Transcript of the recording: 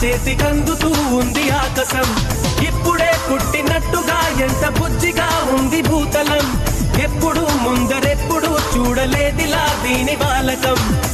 చేతికందుతూ ఉంది ఆకాశం. ఇప్పుడే పుట్టినట్టుగా ఎంత బుజ్జిగా ఉంది భూతలం. ఎప్పుడు ముందరెప్పుడు చూడలేదిలా దీని బాలకం.